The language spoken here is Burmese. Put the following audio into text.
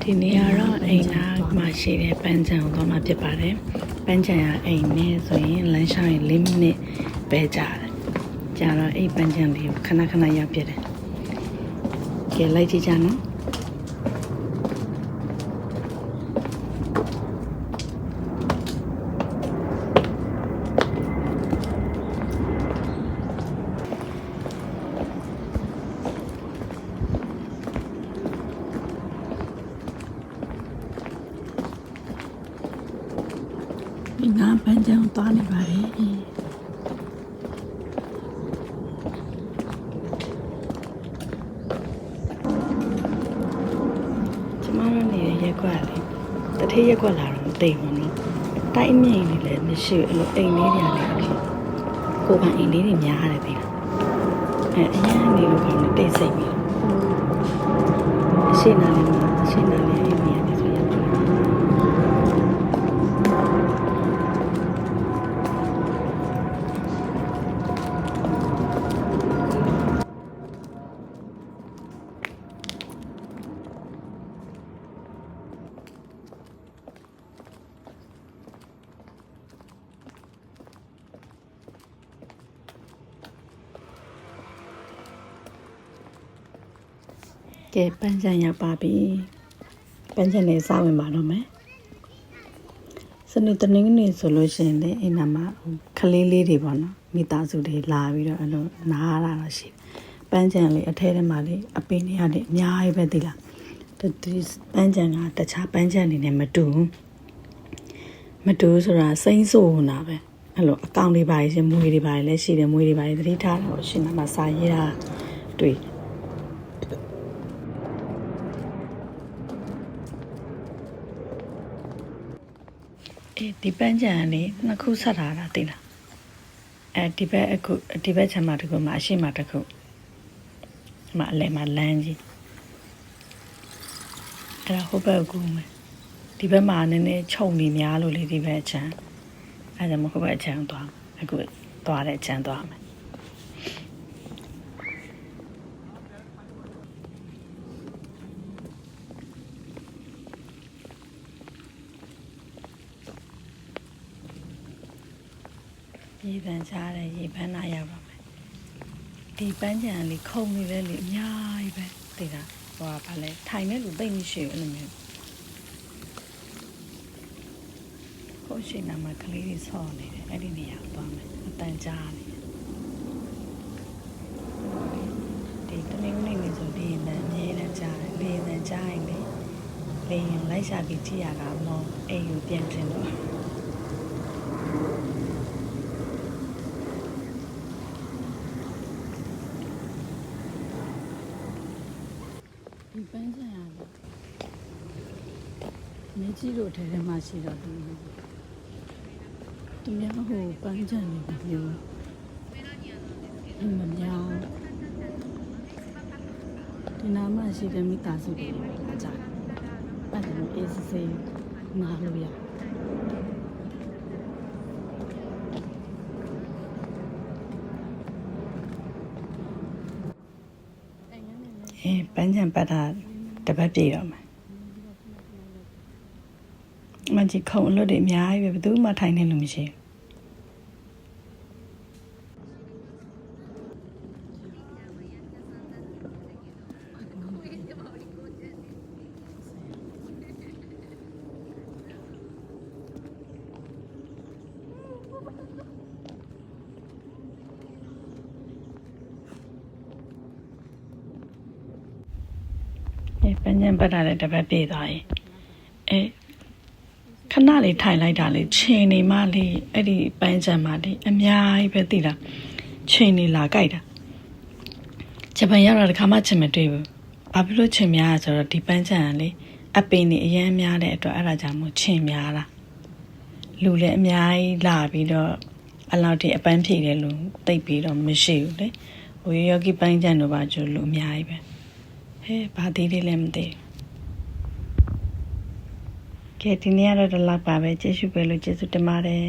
ဒီနေရာတော့အိမ်နာမှာရှိတဲ့ပန်းချံကိုတော့မှဖြစ်ပါတယ်ပန်းချံကအိမ်နဲ့ဆိုရင်လမ်းလျှောက်ရင်4မိနစ်ပဲကြာတယ်ကြာတော့အိမ်ပန်းချံလေးကိုခဏခဏရောက်ပြတယ်ကဲလိုက်ကြည့်ကြနော်ဒီနာပန်းချံကိုသွားနေပါတယ်ကျမတို့နေတဲ့ရက်ကွက်လေးတထေးရက်ကွက်လာတော့မသိဘူးနော်တိုင်းမြင့်လေးလည်းမရှိဘူးအဲ့လိုအိမ်လေးတွေလည်းကိုကအိမ်လေးတွေများရတယ်သိလားအရင်နေလို့ကောင်းတယ်တိတ်ဆိတ်ပြီအရှိနာလေးမှာအရှိနာလေးအိမ်ကြီးနေဆိုရတော့ကဲပန်းချံရောက်ပါပြီပန်းချံလေးစဝင်ပါတော့မယ်စနေတနင်္ဂနွေဆိုလို့ရှိရင်လည်းအိမ်နာမှာခလေးလေးတွေပေါ့နော်မိသားစုတွေလာပြီးတော့အဲ့လိုနားလာတော့ရှိပန်းချံလေးအထဲထဲမှာလေးအပင်တွေရတယ်အများကြီးပဲသိလားဒီပန်းချံကတခြားပန်းချံတွေနဲ့မတူဆိုတာစိမ့်ဆိုးနာပဲအဲ့လိုအကောင်တွေပါရှင်မွေတွေပါလည်းရှိတယ်မွေတွေပါသတိထားတော့ရှင်နာမှာစာရေးတာတွေ့ဒီပန်းချံလေးနှစ်ခုဆက်ထားတာသိလားဒီဘက်အခုဒီဘက်ခြမ်းမှာတစ်ခုမှာအရှိမတစ်ခုအလဲမှာလမ်းကြီးအဲ့ဒါဟိုဘက်ကူမယ်ဒီဘက်မှာနည်းနည်းခြုံနေများလို့လေဒီဘက်ခြမ်းအဲ့ဒါမှဟိုဘက်ခြမ်းသွားအခုသွားတဲ့ခြမ်းသွားမယ်ရေပန်းချတဲ့ရေပန်းနာရောက်တော့မယ်ဒီပန်းချံလေးခုံနေတဲ့လေအများကြီးပဲသိတာဟိုကဘာလဲထိုင်တဲ့လူသိမ့်မရှိဘူးအဲ့လိုမျိုးဟိုရှိနာမှာကလေးတွေဆော့နေတယ်အဲ့ဒီနေရာသွားမယ်အတန်ကြားနေဒီတနင်္ဂနွေနေ့ဆိုဒီနံအမြဲတမ်းကြားတယ်လေနံကြားရင်လေရင်လိုက်ရှာပြီးကြည့်ရတာမဟုတ်အိမ်ကိုပြန်တင်တော့ဒီပန်းချံရတယ်မြေကြီးတို့ထဲထဲမှာရှိတော့သူများဟိုပန်းချံနေမျိုးမများဒီနာမှရှိတဲ့မိသားစုတွေအကြအဲ့ဒါမျိုးအေးစေးနားလို့ရပန်းချံပတ်တာတပတ်ပြည့်တော့မယ်မကြီးခုံအလွတ်တွေအများကြီးပဲဘယ်သူမှထိုင်နေလို့မရှိဘူးပန်းချံပတ်တာလည်းတပတ်ပြည့်သွားရင်ခဏလေးထိုင်လိုက်တာလေချိန်နေမှလေအဲ့ဒီပန်းချံမှာလေအများကြီးပဲသိလားချိန်နေလာကြိုက်တာဂျပန်ရောက်တော့တခါမှချိန်မတွေ့ဘူးဘာဖြစ်လို့ချိန်များဆိုတော့ဒီပန်းချံကလေအပင်တွေအရင်များတဲ့အတွက်အဲ့ဒါကြောင့်မို့ချိန်များတာလူလည်းအများကြီးလာပြီးတော့အလောက်ထိအပန်းဖြည့်တယ်လို့သိပြီးတော့မရှိဘူးလေဟိုယောဂီပန်းချံတို့ပါကျလူအများကြီးပဲဘာသေးလေးလည်းမသိကဲဒီနေ့ကတော့ဒီလောက်ပါပဲကျေးဇူးပဲလို့ကျေးဇူးတင်ပါတယ်